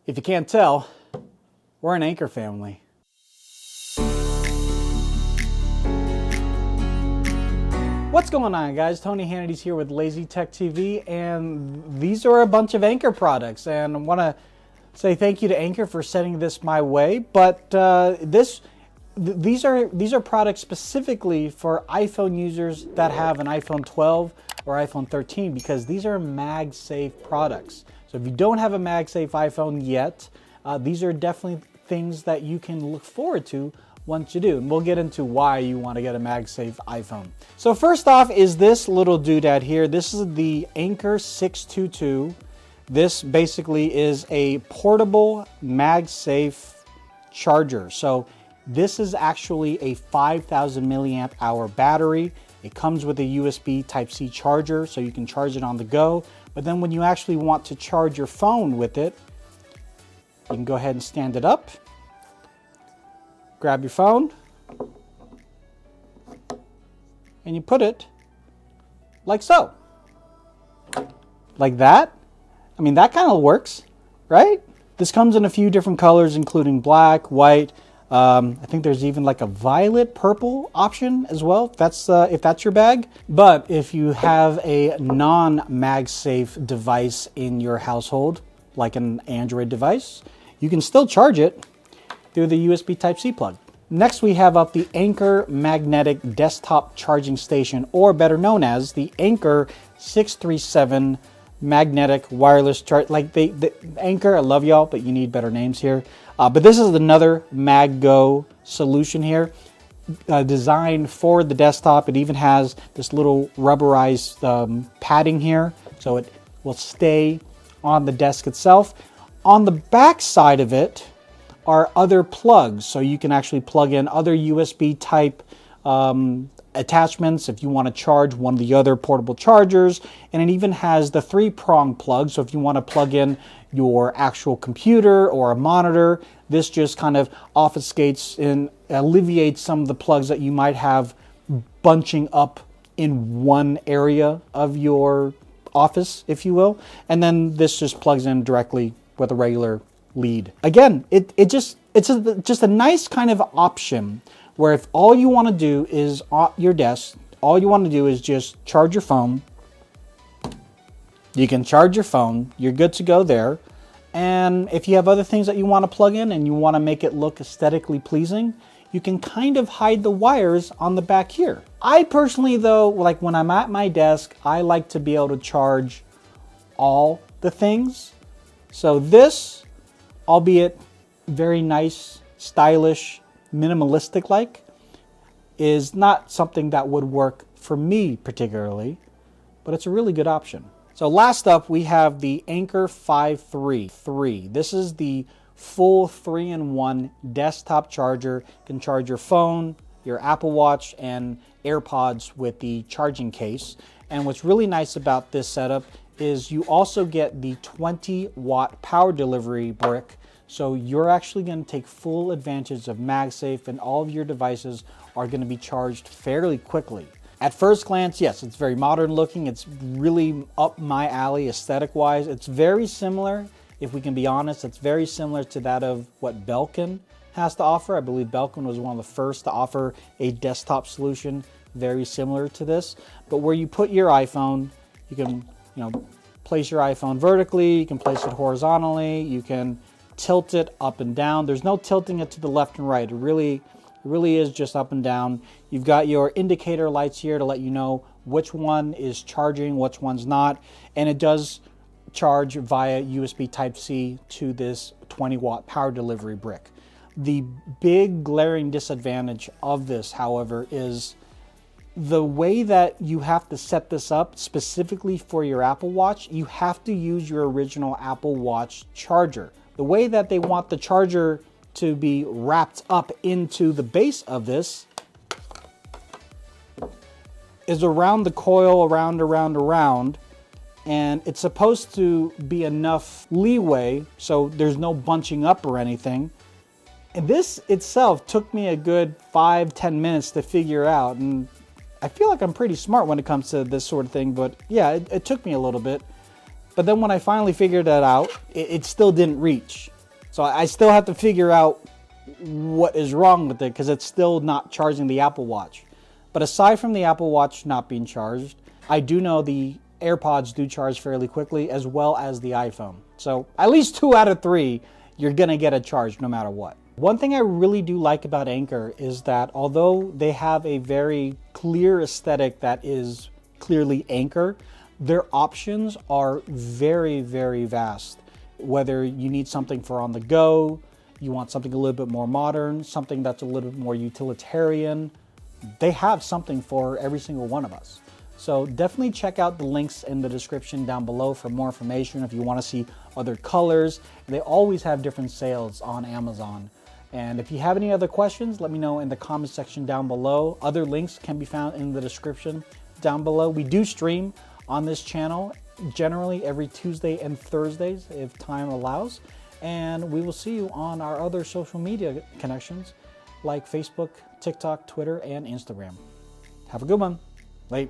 If you can't tell, we're an Anker family. What's going on, guys? Tony Hannity's here with Lazy Tech TV, and these are a bunch of Anker products. And I want to say thank you to Anker for sending this my way. But these are products specifically for iPhone users that have an iPhone 12 or iPhone 13, because these are MagSafe products. So if you don't have a MagSafe iPhone yet, these are definitely things that you can look forward to once you do. And we'll get into why you want to get a MagSafe iPhone. So first off is this little doodad here. This is the Anker 622. This basically is a portable MagSafe charger. So this is actually a 5,000 milliamp hour battery. It comes with a USB Type-C charger, so you can charge it on the go. But then when you actually want to charge your phone with it, you can go ahead and stand it up, grab your phone, and you put it like so. Like that. I mean, that kind of works, right? This comes in a few different colors, including black, white. I think there's even like a violet purple option as well, if that's your bag. But if you have a non-MagSafe device in your household, like an Android device, you can still charge it through the USB Type-C plug. Next, we have up the Anker Magnetic Desktop Charging Station, or better known as the Anker 637 Magnetic Wireless Charge. Like the Anker, I love y'all, but you need better names here. But this is another MagGo solution here, designed for the desktop. It even has this little rubberized padding here, so it will stay on the desk itself. On the back side of it are other plugs, so you can actually plug in other USB type attachments if you want to charge one of the other portable chargers. And it even has the 3-prong plug, so if you want to plug in your actual computer or a monitor, this just kind of obfuscates and alleviates some of the plugs that you might have bunching up in one area of your office, if you will. And then this just plugs in directly with a regular lead. Again, it's just a nice kind of option where if all you want to do is at your desk, all you want to do is just charge your phone. You can charge your phone, you're good to go there. And if you have other things that you want to plug in and you want to make it look aesthetically pleasing, you can kind of hide the wires on the back here. I personally, though, like when I'm at my desk, I like to be able to charge all the things. So this, albeit very nice, stylish, minimalistic like, is not something that would work for me particularly, but it's a really good option. So last up, we have the Anker 533. This is the full 3-in-1 desktop charger. You can charge your phone, your Apple Watch, and AirPods with the charging case. And what's really nice about this setup is you also get the 20-watt power delivery brick. So you're actually going to take full advantage of MagSafe, and all of your devices are going to be charged fairly quickly. At first glance, yes, it's very modern looking. It's really up my alley aesthetic-wise. It's very similar, if we can be honest, it's very similar to that of what Belkin has to offer. I believe Belkin was one of the first to offer a desktop solution very similar to this. But where you put your iPhone, you can, place your iPhone vertically, you can place it horizontally, you can tilt it up and down. There's no tilting it to the left and right. It really is just up and down. You've got your indicator lights here to let you know which one is charging, which one's not. And it does charge via USB Type-C to this 20-watt power delivery brick. The big glaring disadvantage of this, however, is the way that you have to set this up specifically for your Apple Watch. You have to use your original Apple Watch charger. The way that they want the charger to be wrapped up into the base of this is around the coil, around, and it's supposed to be enough leeway so there's no bunching up or anything. And this itself took me a good 5-10 minutes to figure out, and I feel like I'm pretty smart when it comes to this sort of thing, but yeah, it took me a little bit. But then when I finally figured that out, it still didn't reach. So I still have to figure out what is wrong with it because it's still not charging the Apple Watch. But aside from the Apple Watch not being charged, I do know the AirPods do charge fairly quickly, as well as the iPhone. So at least 2 out of 3, you're gonna get a charge no matter what. One thing I really do like about Anker is that although they have a very clear aesthetic that is clearly Anker, their options are very, very vast. Whether you need something for on the go, you want something a little bit more modern, something that's a little bit more utilitarian, they have something for every single one of us. So definitely check out the links in the description down below for more information if you want to see other colors. They always have different sales on Amazon. And if you have any other questions, let me know in the comment section down below. Other links can be found in the description down below. We do stream on this channel generally every Tuesday and Thursdays if time allows. And we will see you on our other social media connections like Facebook, TikTok, Twitter, and Instagram. Have a good one. Late.